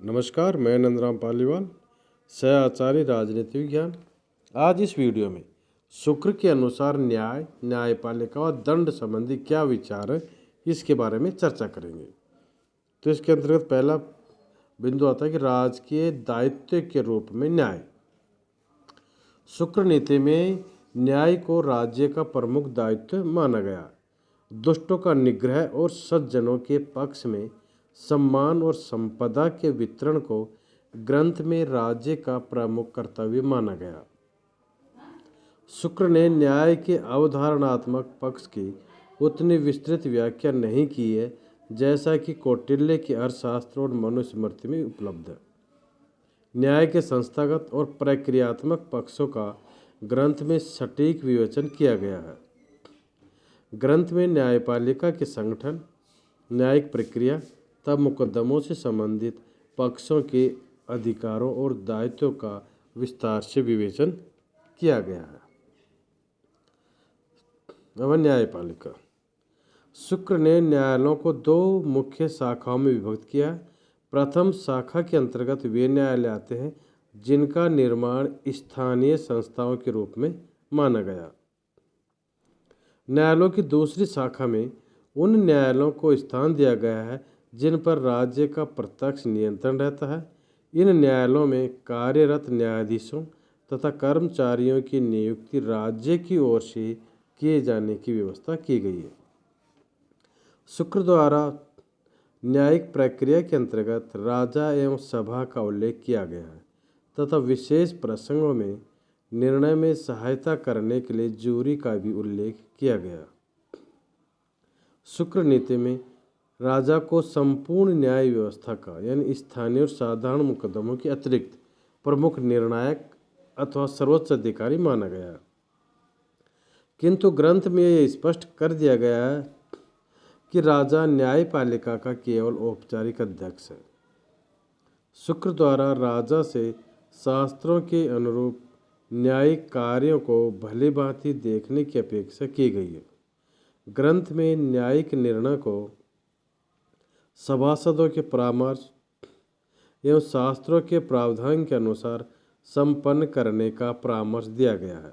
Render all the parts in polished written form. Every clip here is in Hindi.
नमस्कार, मैं नंदराम पालीवाल, सह आचार्य राजनीति विज्ञान। आज इस वीडियो में शुक्र के अनुसार न्याय, न्यायपालिका और दंड संबंधी क्या विचार है, इसके बारे में चर्चा करेंगे। तो इसके अंतर्गत पहला बिंदु आता है कि राजकीय दायित्व के रूप में न्याय। शुक्र नीति में न्याय को राज्य का प्रमुख दायित्व माना गया। दुष्टों का निग्रह और सज्जनों के पक्ष में सम्मान और संपदा के वितरण को ग्रंथ में राज्य का प्रमुख कर्तव्य माना गया। शुक्र ने न्याय के अवधारणात्मक पक्ष की उतनी विस्तृत व्याख्या नहीं की है जैसा कि कौटिल्य के अर्थशास्त्र और मनुस्मृति में उपलब्ध है। न्याय के संस्थागत और प्रक्रियात्मक पक्षों का ग्रंथ में सटीक विवेचन किया गया है। ग्रंथ में न्यायपालिका के संगठन, न्यायिक प्रक्रिया तब मुकदमों से संबंधित पक्षों के अधिकारों और दायित्वों का विस्तार से विवेचन किया गया है। अब न्यायपालिका। शुक्र ने न्यायालयों को दो मुख्य शाखाओं में विभक्त किया। प्रथम शाखा के अंतर्गत वे न्यायालय आते हैं जिनका निर्माण स्थानीय संस्थाओं के रूप में माना गया। न्यायालयों की दूसरी शाखा में उन न्यायालयों को स्थान दिया गया है जिन पर राज्य का प्रत्यक्ष नियंत्रण रहता है। इन न्यायालयों में कार्यरत न्यायाधीशों तथा कर्मचारियों की नियुक्ति राज्य की ओर से किए जाने की व्यवस्था की गई है। शुक्र द्वारा न्यायिक प्रक्रिया के अंतर्गत राजा एवं सभा का उल्लेख किया गया है तथा विशेष प्रसंगों में निर्णय में सहायता करने के लिए जूरी का भी उल्लेख किया गया। शुक्र नीति में राजा को संपूर्ण न्याय व्यवस्था का यानी स्थानीय और साधारण मुकदमों के अतिरिक्त प्रमुख निर्णायक अथवा सर्वोच्च अधिकारी माना गया। किंतु ग्रंथ में यह स्पष्ट कर दिया गया है कि राजा न्यायपालिका का केवल औपचारिक अध्यक्ष है। शुक्र द्वारा राजा से शास्त्रों के अनुरूप न्यायिक कार्यों को भली भांति देखने की अपेक्षा की गई है। ग्रंथ में न्यायिक निर्णय को सभासदों के परामर्श एवं शास्त्रों के प्रावधान के अनुसार संपन्न करने का परामर्श दिया गया है।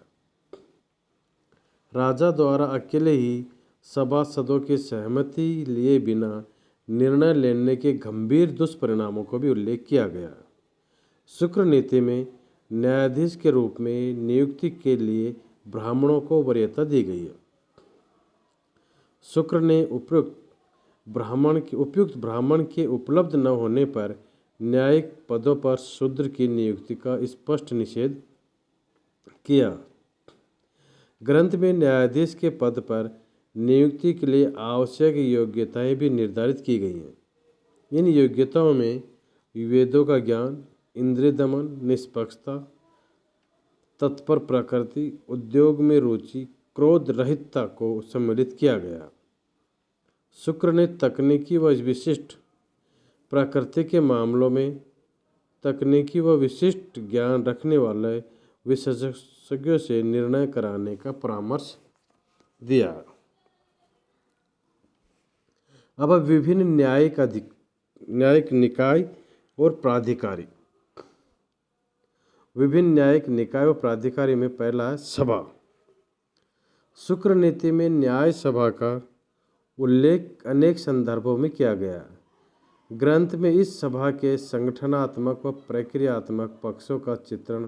राजा द्वारा अकेले ही सभासदों की सहमति लिए बिना निर्णय लेने के गंभीर दुष्परिणामों को भी उल्लेख किया गया है। शुक्र नीति में न्यायाधीश के रूप में नियुक्ति के लिए ब्राह्मणों को वरीयता दी गई है। शुक्र ने उपयुक्त ब्राह्मण के उपलब्ध न होने पर न्यायिक पदों पर शूद्र की नियुक्ति का स्पष्ट निषेध किया। ग्रंथ में न्यायाधीश के पद पर नियुक्ति के लिए आवश्यक योग्यताएं भी निर्धारित की गई हैं। इन योग्यताओं में वेदों का ज्ञान, इंद्रिय दमन, निष्पक्षता, तत्पर प्रकृति, उद्योग में रुचि, क्रोध रहितता को सम्मिलित किया गया। शुक्र ने तकनीकी व विशिष्ट प्रकृति के मामलों में तकनीकी व विशिष्ट ज्ञान रखने वाले विशेषज्ञों से निर्णय कराने का परामर्श दिया। अब विभिन्न न्यायिक निकाय और प्राधिकारी। विभिन्न न्यायिक निकाय और प्राधिकारी में पहला है सभा। शुक्र नीति में न्याय सभा का उल्लेख अनेक संदर्भों में किया गया है। ग्रंथ में इस सभा के संगठनात्मक व प्रक्रियात्मक पक्षों का चित्रण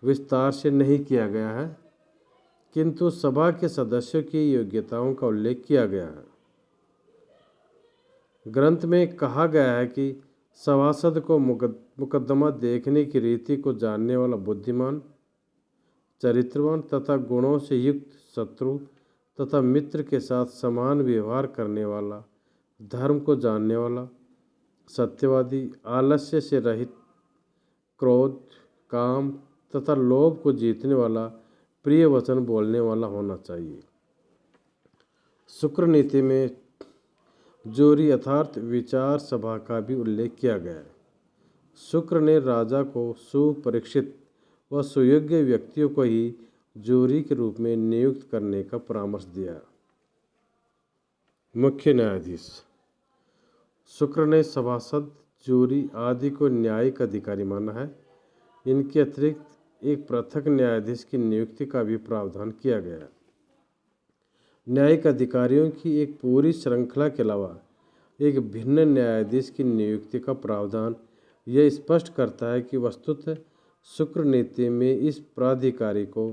विस्तार से नहीं किया गया है, किंतु सभा के सदस्यों की योग्यताओं का उल्लेख किया गया है। ग्रंथ में कहा गया है कि सभासद को मुकदमा देखने की रीति को जानने वाला बुद्धिमान, चरित्रवान तथा गुणों से युक्त, शत्रु तथा मित्र के साथ समान व्यवहार करने वाला, धर्म को जानने वाला, सत्यवादी, आलस्य से रहित, क्रोध, काम तथा लोभ को जीतने वाला, प्रिय वचन बोलने वाला होना चाहिए। शुक्र नीति में जूरी अर्थात विचार सभा का भी उल्लेख किया गया है। शुक्र ने राजा को सुपरीक्षित व सुयोग्य व्यक्तियों को ही जूरी के रूप में नियुक्त करने का परामर्श दिया। मुख्य न्यायाधीश। शुक्र ने सभासद जूरी आदि को न्यायिक अधिकारी माना है। इनके अतिरिक्त एक पृथक न्यायाधीश की नियुक्ति का भी प्रावधान किया गया है। न्यायिक अधिकारियों की एक पूरी श्रृंखला के अलावा एक भिन्न न्यायाधीश की नियुक्ति का प्रावधान यह स्पष्ट करता है कि वस्तुतः शुक्र नीति में इस प्राधिकारी को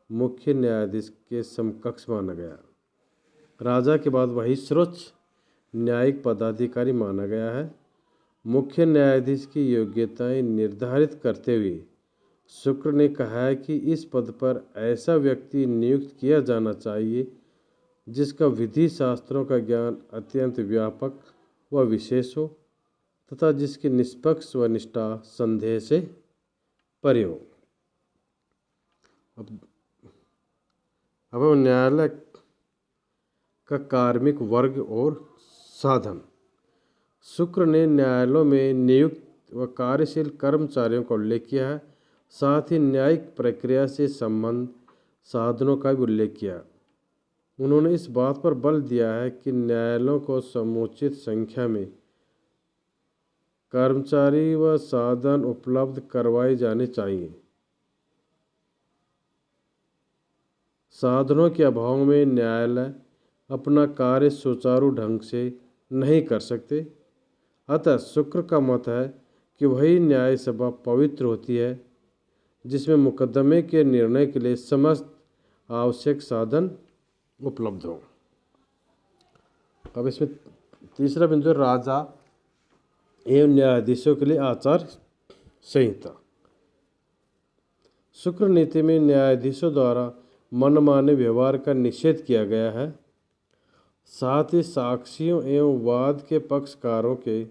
मुख्य न्यायाधीश के समकक्ष माना गया। राजा के बाद वही सर्वोच्च न्यायिक पदाधिकारी माना गया है। मुख्य न्यायाधीश की योग्यताएं निर्धारित करते हुए शुक्र ने कहा है कि इस पद पर ऐसा व्यक्ति नियुक्त किया जाना चाहिए जिसका विधि शास्त्रों का ज्ञान अत्यंत व्यापक व विशेष हो तथा जिसकी निष्पक्ष व निष्ठा संदेह से परे हो। अब हम न्यायालय का कार्मिक वर्ग और साधन। शुक्र ने न्यायालयों में नियुक्त व कार्यशील कर्मचारियों का उल्लेख किया है। साथ ही न्यायिक प्रक्रिया से संबंध साधनों का भी उल्लेख किया। उन्होंने इस बात पर बल दिया है कि न्यायालयों को समुचित संख्या में कर्मचारी व साधन उपलब्ध करवाए जाने चाहिए। साधनों के अभाव में न्यायालय अपना कार्य सुचारू ढंग से नहीं कर सकते। अतः शुक्र का मत है कि वही न्याय सभा पवित्र होती है जिसमें मुकदमे के निर्णय के लिए समस्त आवश्यक साधन उपलब्ध हो। अब इसमें तीसरा बिंदु है राजा एवं न्यायाधीशों के लिए आचार संहिता। शुक्र नीति में न्यायाधीशों द्वारा मनमाने व्यवहार का निषेध किया गया है। साथ ही साक्षियों एवं वाद के पक्षकारों के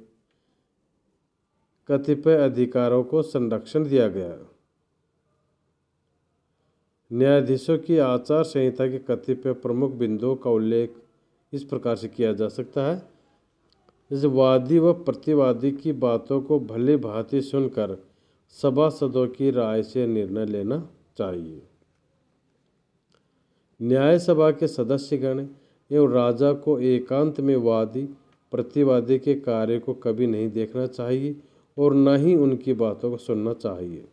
कतिपय अधिकारों को संरक्षण दिया गया है। न्यायाधीशों की आचार संहिता के कतिपय प्रमुख बिंदुओं का उल्लेख इस प्रकार से किया जा सकता है। जैसे वादी व प्रतिवादी की बातों को भली भांति सुनकर सभासदों की राय से निर्णय लेना चाहिए। न्याय सभा के सदस्यगण एवं राजा को एकांत में वादी प्रतिवादी के कार्य को कभी नहीं देखना चाहिए और न ही उनकी बातों को सुनना चाहिए।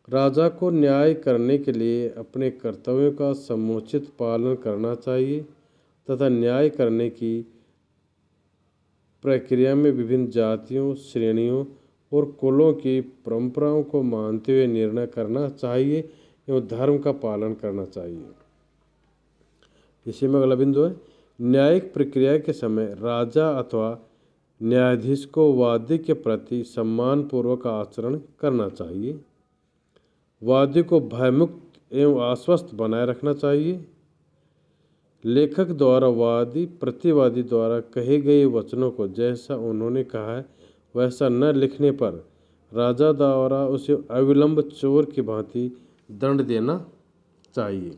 राजा को न्याय करने के लिए अपने कर्तव्यों का समुचित पालन करना चाहिए तथा न्याय करने की प्रक्रिया में विभिन्न जातियों, श्रेणियों और कुलों की परंपराओं को मानते हुए निर्णय करना चाहिए एवं धर्म का पालन करना चाहिए। इसी में अगला बिंदु है न्यायिक प्रक्रिया के समय राजा अथवा न्यायाधीश को वादी के प्रति सम्मानपूर्वक आचरण करना चाहिए। वादी को भयमुक्त एवं आश्वस्त बनाए रखना चाहिए। लेखक द्वारा वादी प्रतिवादी द्वारा कहे गए वचनों को जैसा उन्होंने कहा है वैसा न लिखने पर राजा द्वारा उसे अविलंब चोर की भांति दंड देना चाहिए।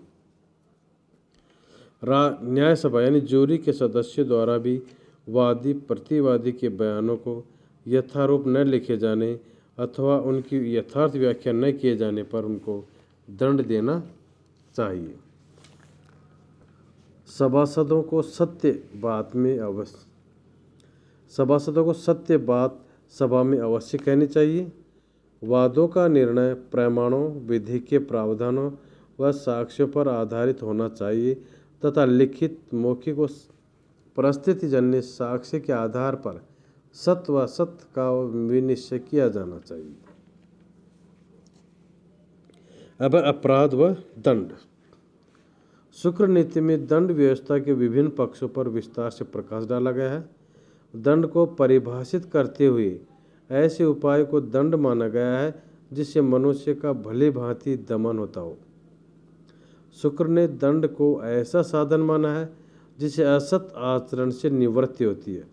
न्याय सभा यानी जूरी के सदस्यों द्वारा भी वादी प्रतिवादी के बयानों को यथारूप न लिखे जाने अथवा उनकी यथार्थ व्याख्या न किए जाने पर उनको दंड देना चाहिए। सभासदों को सत्य बात सभा में अवश्य कहनी चाहिए। वादों का निर्णय प्रमाणों, विधि के प्रावधानों व साक्ष्यों पर आधारित होना चाहिए तथा लिखित, मौखिक व परिस्थितिजन्य साक्ष्य के आधार पर सत्य व असत्य का विनिश्चय किया जाना चाहिए। अब अपराध व दंड। शुक्र नीति में दंड व्यवस्था के विभिन्न पक्षों पर विस्तार से प्रकाश डाला गया है। दंड को परिभाषित करते हुए ऐसे उपाय को दंड माना गया है जिससे मनुष्य का भली भांति दमन होता हो। शुक्र ने दंड को ऐसा साधन माना है जिससे असत आचरण से निवृत्ति होती है।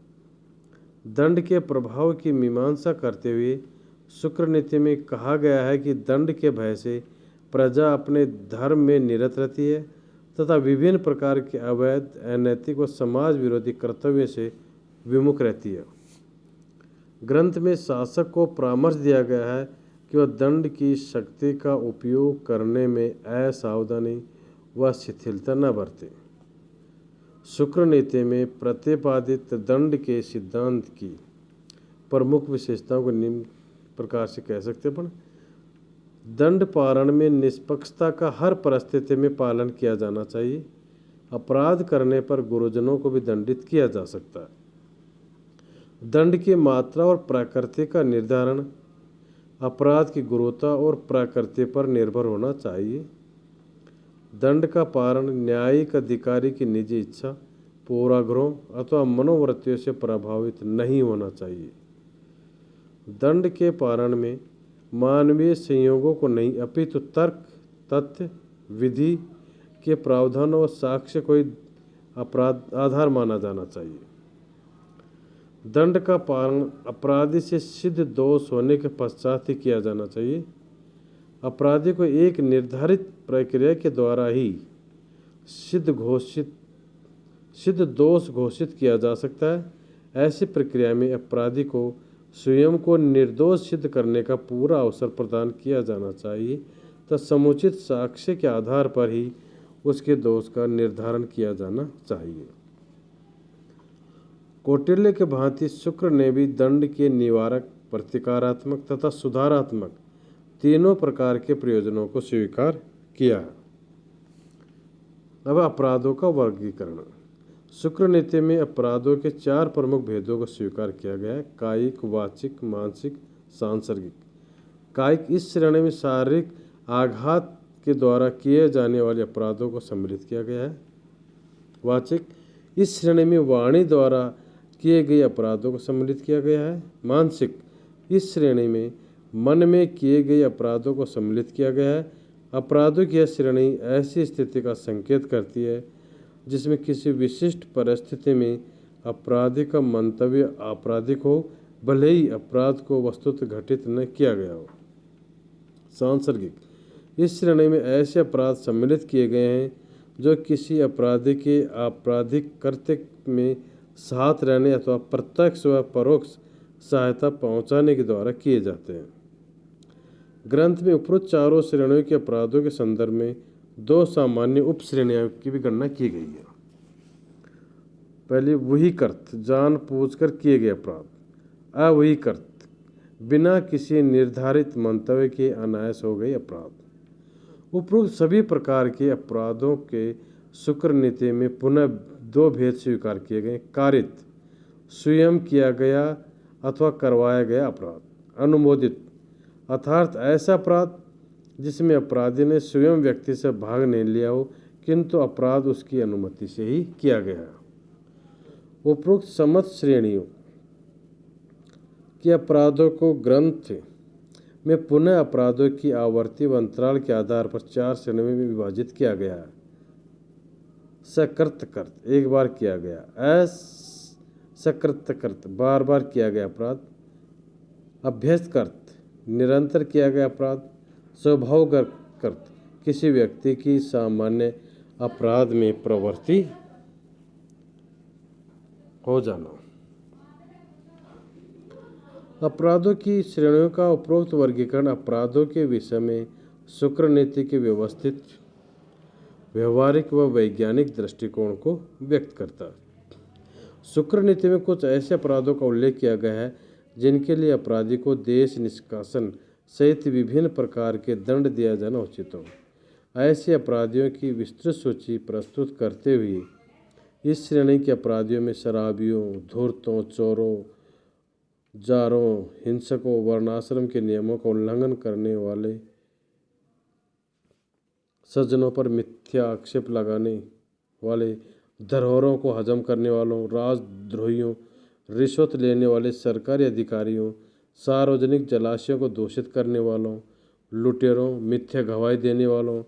दंड के प्रभाव की मीमांसा करते हुए शुक्र नीति में कहा गया है कि दंड के भय से प्रजा अपने धर्म में निरत रहती है तथा विभिन्न प्रकार के अवैध, अनैतिक व समाज विरोधी कर्तव्य से विमुख रहती है। ग्रंथ में शासक को परामर्श दिया गया है कि वह दंड की शक्ति का उपयोग करने में असावधानी व शिथिलता न बरते। शुक्र नीति में प्रतिपादित दंड के सिद्धांत की प्रमुख विशेषताओं को निम्न प्रकार से कह सकते हैं अपन। दंड पारण में निष्पक्षता का हर परिस्थिति में पालन किया जाना चाहिए। अपराध करने पर गुरुजनों को भी दंडित किया जा सकता है। दंड की मात्रा और प्रकृति का निर्धारण अपराध की गुरुता और प्रकृति पर निर्भर होना चाहिए। दंड का पारण न्यायिक अधिकारी की निजी इच्छा, पूर्वाग्रहों अथवा मनोवृत्तियों से प्रभावित नहीं होना चाहिए। दंड के पारण में मानवीय संयोगों को नहीं अपितु तर्क, तथ्य, विधि के प्रावधान और साक्ष्य को ही अपराध आधार माना जाना चाहिए। दंड का पालन अपराधी से सिद्ध दोष होने के पश्चात ही किया जाना चाहिए। अपराधी को एक निर्धारित प्रक्रिया के द्वारा ही सिद्ध दोष घोषित किया जा सकता है। ऐसी प्रक्रिया में अपराधी को स्वयं को निर्दोष सिद्ध करने का पूरा अवसर प्रदान किया जाना चाहिए तथा समुचित साक्ष्य के आधार पर ही उसके दोष का निर्धारण किया जाना चाहिए। कौटिल्य के भांति शुक्र ने भी दंड के निवारक, प्रतिकारात्मक तथा सुधारात्मक तीनों प्रकार के प्रयोजनों को स्वीकार किया। अब अपराधों का वर्गीकरण। शुक्र नीति में अपराधों के 4 प्रमुख भेदों को स्वीकार किया गया है: कायिक, वाचिक, मानसिक, सांसर्गिक। कायिक इस श्रेणी में शारीरिक आघात के द्वारा किए जाने वाले अपराधों को सम्मिलित किया गया है। वाचिक इस श्रेणी में वाणी द्वारा किए गए अपराधों को सम्मिलित किया गया है। मानसिक इस श्रेणी में मन में किए गए अपराधों को सम्मिलित किया गया है। अपराधों की यह श्रेणी ऐसी स्थिति का संकेत करती है जिसमें किसी विशिष्ट परिस्थिति में अपराधी का मंतव्य आपराधिक हो, भले ही अपराध को वस्तुतः घटित न किया गया हो। सांसर्गिक इस श्रेणी में ऐसे अपराध सम्मिलित किए गए हैं जो किसी अपराधी के आपराधिक कृत्य में साथ रहने अथवा प्रत्यक्ष व परोक्ष सहायता पहुंचाने के द्वारा किए जाते हैं। ग्रंथ में उपरोक्त चारों श्रेणियों के अपराधों के संदर्भ में 2 सामान्य उप श्रेणियों की भी गणना की गई है। पहली वही कृत, जानबूझकर किए गए अपराध। अवही कृत, बिना किसी निर्धारित मंतव्य के अनायास हो गए अपराध। उपरोक्त सभी प्रकार के अपराधों के शुक्र नीति में पुनः 2 भेद स्वीकार किए गए: कारित, स्वयं किया गया अथवा करवाया गया अपराध; अनुमोदित, अर्थात ऐसा अपराध जिसमें अपराधी ने स्वयं व्यक्ति से भाग नहीं लिया हो किंतु अपराध उसकी अनुमति से ही किया गया। उपरोक्त समस्त श्रेणियों के अपराधों को ग्रंथ में पुनः अपराधों की आवर्ती व अंतराल के आधार पर 4 श्रेणियों में विभाजित किया गया है। सकृत, एक बार किया गया; असकृत, बार बार किया गया अपराध; अभ्यस्तकृत, निरंतर किया गया अपराध; स्वभावकृत, किसी व्यक्ति की सामान्य अपराध में प्रवृत्ति हो जाना। अपराधों की श्रेणियों का उपरोक्त वर्गीकरण अपराधों के विषय में शुक्र नीति के व्यवस्थित, व्यवहारिक व वैज्ञानिक दृष्टिकोण को व्यक्त करता है। शुक्र नीति में कुछ ऐसे अपराधों का उल्लेख किया गया है जिनके लिए अपराधी को देश निष्कासन सहित विभिन्न प्रकार के दंड दिया जाना उचित हो। ऐसे अपराधियों की विस्तृत सूची प्रस्तुत करते हुए इस श्रेणी के अपराधियों में शराबियों, धूर्तों, चोरों, जारों, हिंसकों, वर्णाश्रम के नियमों का उल्लंघन करने वाले, सज्जनों पर मिथ्या आक्षेप लगाने वाले, धरोहरों को हजम करने वालों, राजद्रोहियों, रिश्वत लेने वाले सरकारी अधिकारियों, सार्वजनिक जलाशयों को दूषित करने वालों, लुटेरों, मिथ्या गवाही देने वालों,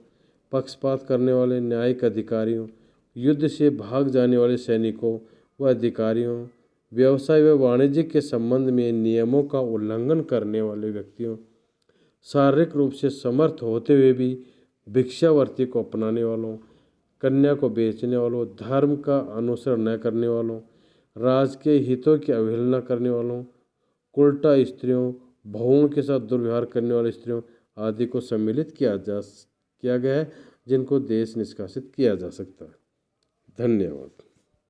पक्षपात करने वाले न्यायिक अधिकारियों, युद्ध से भाग जाने वाले सैनिकों व अधिकारियों, व्यवसाय व वाणिज्य के संबंध में नियमों का उल्लंघन करने वाले व्यक्तियों, शारीरिक रूप से समर्थ होते हुए भी भिक्षावृत्ति को अपनाने वालों, कन्या को बेचने वालों, धर्म का अनुसरण न करने वालों, राजकीय हितों की अवहेलना करने वालों, उल्टा स्त्रियों, बहुओं के साथ दुर्व्यवहार करने वाली स्त्रियों आदि को सम्मिलित किया गया है जिनको देश निष्कासित किया जा सकता है। धन्यवाद।